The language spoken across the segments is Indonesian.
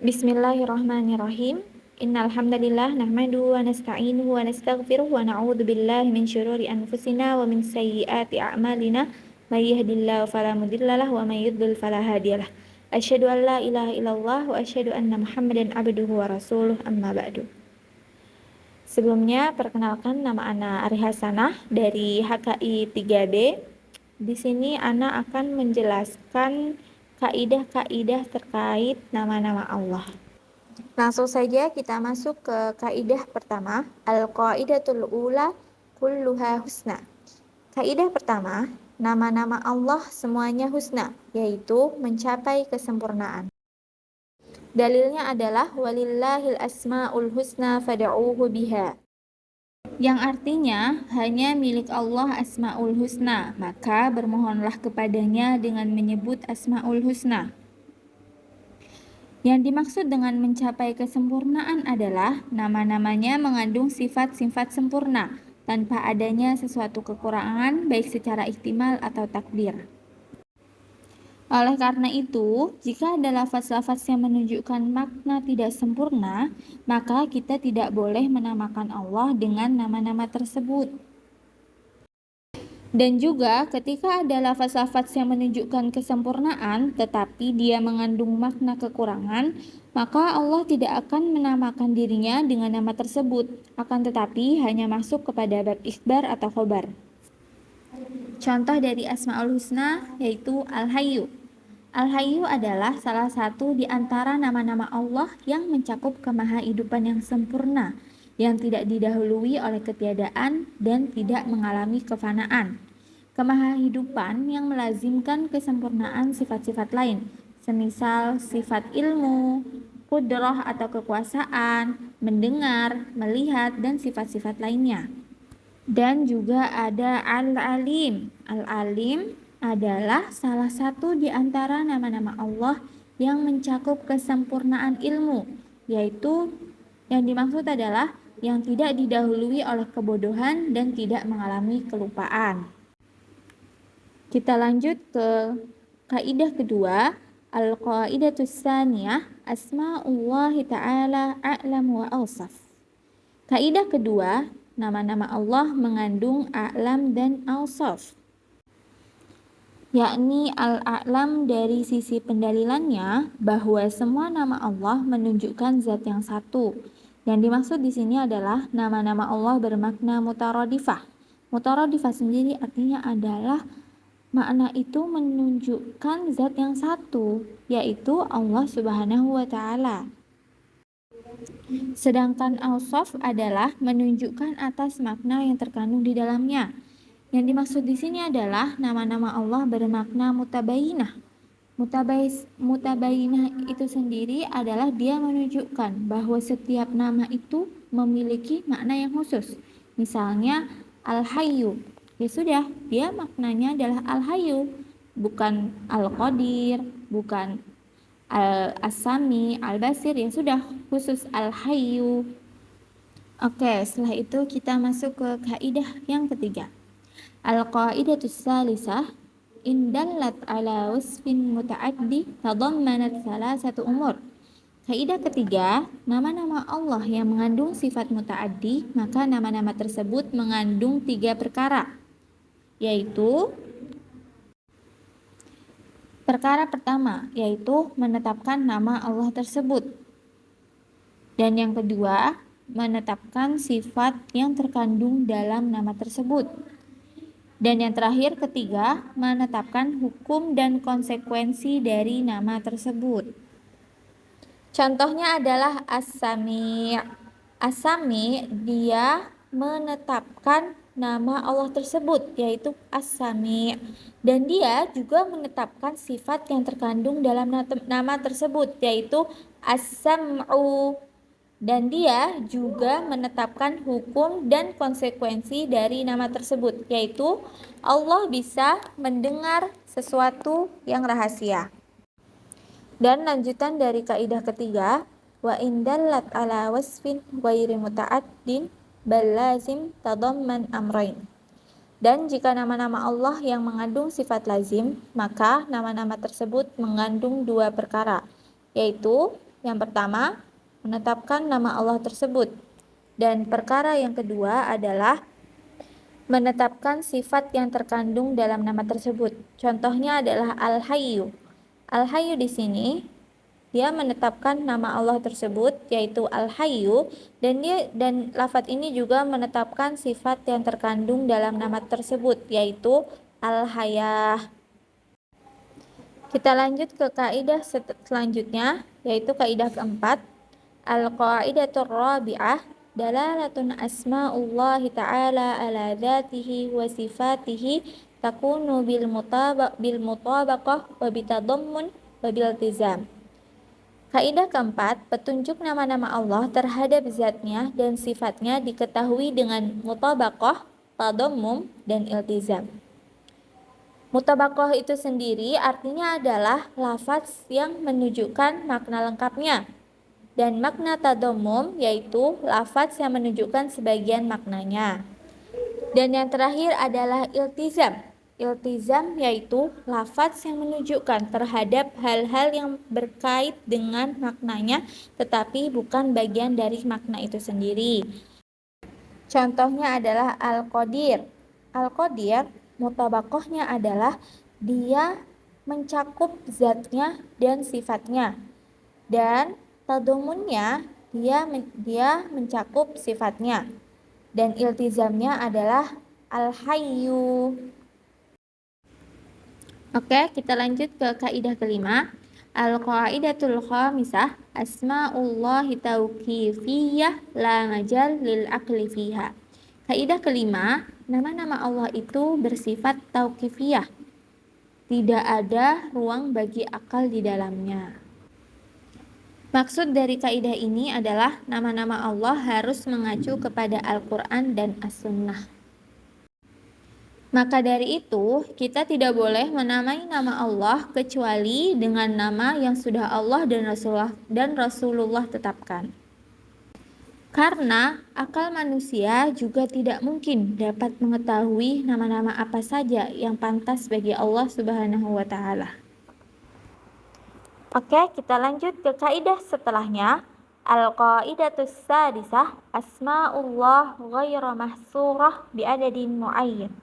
Bismillahirrahmanirrahim. Innal hamdalillah nahmaduhu wa nasta'inuhu wa nastaghfiruh wa na'udzu billahi min syururi anfusina wa min sayyiati a'malina may yahdihillahu fala mudhillalah wa may yudhlil fala hadiyalah. Asyhadu an la ilaha illallah wa asyhadu anna Muhammadan abduhu wa rasuluh amma ba'du. Sebelumnya perkenalkan, nama Ana Ari Hasanah dari HKI 3B. Di sini Ana akan menjelaskan kaidah-kaidah terkait nama-nama Allah. Langsung saja kita masuk ke kaidah pertama, al-qaidatul ula kulluha husna. Kaidah pertama, nama-nama Allah semuanya husna, yaitu mencapai kesempurnaan. Dalilnya adalah walillahil asmaul husna fad'uuhu biha, yang artinya hanya milik Allah asmaul husna, maka bermohonlah kepadanya dengan menyebut asmaul husna. Yang dimaksud dengan mencapai kesempurnaan adalah nama-namanya mengandung sifat-sifat sempurna tanpa adanya sesuatu kekurangan baik secara ihtimal atau takdir. Oleh karena itu, jika ada lafaz-lafaz yang menunjukkan makna tidak sempurna, maka kita tidak boleh menamakan Allah dengan nama-nama tersebut. Dan juga ketika ada lafaz-lafaz yang menunjukkan kesempurnaan tetapi dia mengandung makna kekurangan, maka Allah tidak akan menamakan dirinya dengan nama tersebut, akan tetapi hanya masuk kepada bab ikhbar atau khobar. Contoh dari Asmaul Husna yaitu Al-Hayyu. Al-Hayyu adalah salah satu di antara nama-nama Allah yang mencakup kemahahidupan yang sempurna, yang tidak didahului oleh ketiadaan dan tidak mengalami kefanaan. Kemahahidupan yang melazimkan kesempurnaan sifat-sifat lain, semisal sifat ilmu, qudrah atau kekuasaan, mendengar, melihat, dan sifat-sifat lainnya. Dan juga ada Al-Alim. Al-Alim adalah salah satu di antara nama-nama Allah yang mencakup kesempurnaan ilmu, yaitu yang dimaksud adalah yang tidak didahului oleh kebodohan dan tidak mengalami kelupaan. Kita lanjut ke kaidah kedua, al-qaidatus tsaniyah, asma'ullahi ta'ala a'lam wa awsaf. Kaidah kedua, nama-nama Allah mengandung a'lam dan awsaf, yakni al-a'lam dari sisi pendalilannya bahwa semua nama Allah menunjukkan zat yang satu. Yang dimaksud di sini adalah nama-nama Allah bermakna mutaradifah. Mutaradifah sendiri artinya adalah makna itu menunjukkan zat yang satu, yaitu Allah Subhanahu wa Ta'ala. Sedangkan awsaf adalah menunjukkan atas makna yang terkandung di dalamnya. Yang dimaksud di sini adalah nama-nama Allah bermakna mutabayinah. Mutabayinah itu sendiri adalah dia menunjukkan bahwa setiap nama itu memiliki makna yang khusus. Misalnya Al-Hayyu, ya sudah, dia maknanya adalah Al-Hayyu, bukan Al-Qadir, bukan Al-Asami, Al-Basir, ya sudah, khusus Al-Hayyu. Oke, setelah itu kita masuk ke kaidah yang ketiga. Al-qaidatus salisah, indallat ala wasfin muta'addi tadammanat salasatu umur. Kaidah ketiga, nama-nama Allah yang mengandung sifat muta'addi, maka nama-nama tersebut mengandung 3 perkara, yaitu perkara pertama, yaitu menetapkan nama Allah tersebut. Dan yang kedua, menetapkan sifat yang terkandung dalam nama tersebut. Dan yang terakhir, ketiga, menetapkan hukum dan konsekuensi dari nama tersebut. Contohnya adalah As-Sami'. As-Sami' dia menetapkan nama Allah tersebut, yaitu As-Sami'. Dan dia juga menetapkan sifat yang terkandung dalam nama tersebut, yaitu As-Sam'u. Dan dia juga menetapkan hukum dan konsekuensi dari nama tersebut, yaitu Allah bisa mendengar sesuatu yang rahasia. Dan lanjutan dari kaidah ketiga, wa indallat ala wasfin ghairi muta'addin bal lazim tadamman amrain. Dan jika nama-nama Allah yang mengandung sifat lazim, maka nama-nama tersebut mengandung 2 perkara, yaitu yang pertama, menetapkan nama Allah tersebut. Dan perkara yang kedua adalah menetapkan sifat yang terkandung dalam nama tersebut. Contohnya adalah Al-Hayyu. Al-Hayyu di sini dia menetapkan nama Allah tersebut yaitu Al-Hayyu, dan lafadz ini juga menetapkan sifat yang terkandung dalam nama tersebut yaitu Al-Hayah. Kita lanjut ke kaidah selanjutnya yaitu kaidah keempat. Al-qaidatur rabi'ah dalalatun asma'ullahi ta'ala ala dzatihi wa sifatihi takunu bil mutabaqah wa bitadammun wa bil iltizam. Kaidah keempat, petunjuk nama-nama Allah terhadap zatnya dan sifatnya diketahui dengan mutabaqah, tadammum, dan iltizam. Mutabaqah itu sendiri artinya adalah lafaz yang menunjukkan makna lengkapnya. Dan makna tadammum yaitu lafaz yang menunjukkan sebagian maknanya. Dan yang terakhir adalah iltizam. Iltizam yaitu lafaz yang menunjukkan terhadap hal-hal yang berkait dengan maknanya tetapi bukan bagian dari makna itu sendiri. Contohnya adalah Al-Qadir. Al-Qadir mutabaqahnya adalah dia mencakup zatnya dan sifatnya. Dan tadamunnya dia mencakup sifatnya. Dan iltizamnya adalah Al-Hayyu. Oke, kita lanjut ke kaidah kelima. Al-qaidatul khamisah asma'ullahi tauqifiyah la majal lil aqli fiha. Kaidah kelima, nama-nama Allah itu bersifat tauqifiyah. Tidak ada ruang bagi akal di dalamnya. Maksud dari kaidah ini adalah nama-nama Allah harus mengacu kepada Al-Quran dan As-Sunnah. Maka dari itu, kita tidak boleh menamai nama Allah kecuali dengan nama yang sudah Allah dan Rasulullah tetapkan. Karena akal manusia juga tidak mungkin dapat mengetahui nama-nama apa saja yang pantas bagi Allah Subhanahu wa Ta'ala. Oke, kita lanjut ke kaidah setelahnya. Al-qaidatus sadisah asma'ullah ghairu mahsurah bi'adadin muayyan.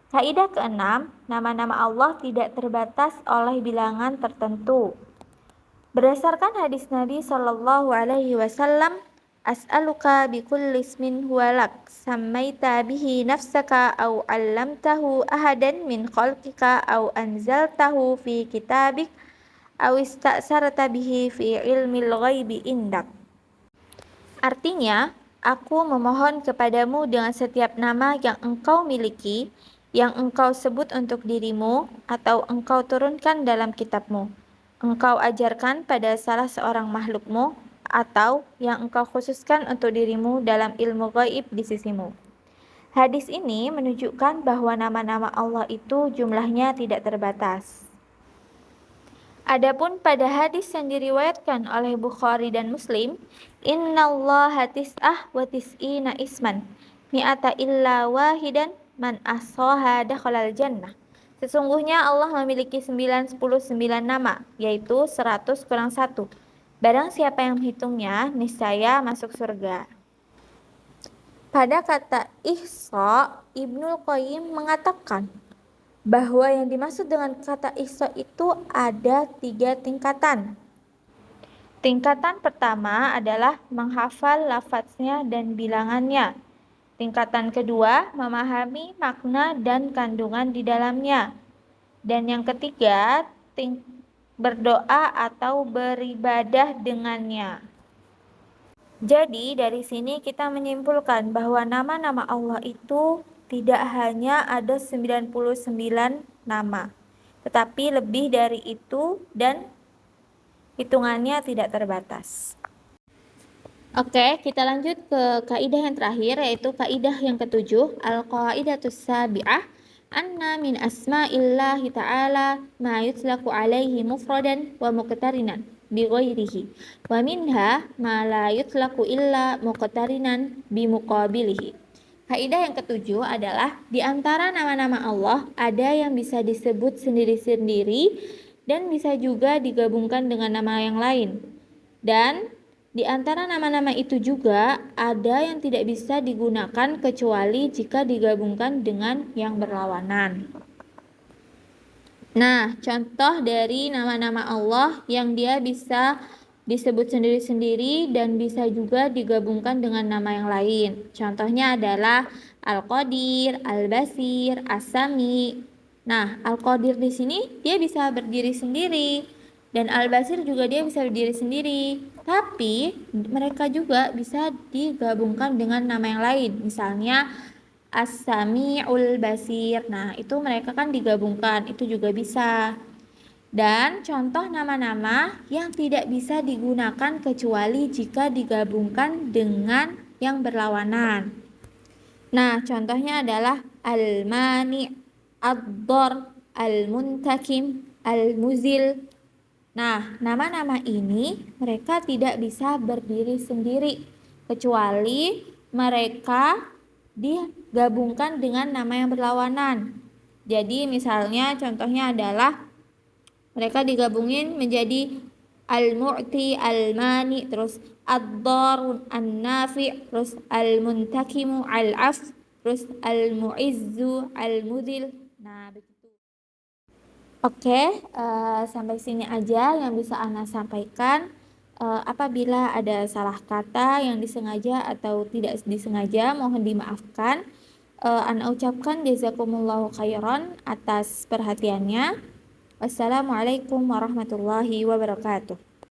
Kaidah keenam, nama-nama Allah tidak terbatas oleh bilangan tertentu. Berdasarkan hadis Nabi Shallallahu Alaihi Wasallam, as'aluka bikulli ismin huwa lak sammaita bihi nafsaka au 'allamtahu ahadan min khalqika au anzaltahu fi kitabik au ista'sarta bihi fi ilmil ghaibi indak. Artinya, aku memohon kepadamu dengan setiap nama yang engkau miliki, yang engkau sebut untuk dirimu atau engkau turunkan dalam kitabmu, engkau ajarkan pada salah seorang makhlukmu, atau yang engkau khususkan untuk dirimu dalam ilmu gaib di sisimu. Hadis ini menunjukkan bahwa nama-nama Allah itu jumlahnya tidak terbatas. Adapun pada hadis yang diriwayatkan oleh Bukhari dan Muslim, innallaha tis'ah wa tis'ina isman mi'ata illa wahidan man ahsaha dakhalal jannah. Sesungguhnya Allah memiliki 99 nama, yaitu 100 kurang 1. Barang siapa yang menghitungnya, niscaya masuk surga. Pada kata ihsa, Ibnul Qayyim mengatakan bahwa yang dimaksud dengan kata ihsa itu ada 3 tingkatan. Tingkatan pertama adalah menghafal lafaznya dan bilangannya. Tingkatan kedua, memahami makna dan kandungan di dalamnya. Dan yang ketiga, berdoa atau beribadah dengannya. Jadi dari sini kita menyimpulkan bahwa nama-nama Allah itu tidak hanya ada 99 nama, tetapi lebih dari itu dan hitungannya tidak terbatas. Oke, kita lanjut ke kaidah yang terakhir, yaitu kaidah yang ketujuh, al-qaidatus sabi'ah anna min asma'illahi ta'ala ma yutlaqu alaihi mufradan wa muqtarinan bi ghairihi wa minha ma la yutlaqu illa muqtarinan bi muqabilihi. Kaidah yang ketujuh adalah di antara nama-nama Allah ada yang bisa disebut sendiri-sendiri dan bisa juga digabungkan dengan nama yang lain. Dan di antara nama-nama itu juga ada yang tidak bisa digunakan kecuali jika digabungkan dengan yang berlawanan. Nah, contoh dari nama-nama Allah yang dia bisa disebut sendiri-sendiri dan bisa juga digabungkan dengan nama yang lain. Contohnya adalah Al-Qadir, Al-Basir, As-Sami. Nah, Al-Qadir di sini dia bisa berdiri sendiri dan Al-Basir juga dia bisa berdiri sendiri. Tapi mereka juga bisa digabungkan dengan nama yang lain. Misalnya As-Sami'ul Basir. Nah, itu mereka kan digabungkan, itu juga bisa. Dan contoh nama-nama yang tidak bisa digunakan kecuali jika digabungkan dengan yang berlawanan. Nah, contohnya adalah Al-Mani, Ad-Dar, Al-Muntakim, Al-Muzil. Nah, nama-nama ini mereka tidak bisa berdiri sendiri kecuali mereka digabungkan dengan nama yang berlawanan. Jadi misalnya contohnya adalah mereka digabungin menjadi Al-Mu'ti, Al-Mani, terus Ad-Dar, An-Nafi, terus Al-Muntakimu, Al-Af, terus Al-Mu'izzu, Al-Mudhil. Nah, begitu. Oke, sampai sini aja yang bisa Ana sampaikan. Apabila ada salah kata yang disengaja atau tidak disengaja, mohon dimaafkan. Ana ucapkan jazakumullahu khairan atas perhatiannya. Wassalamualaikum warahmatullahi wabarakatuh.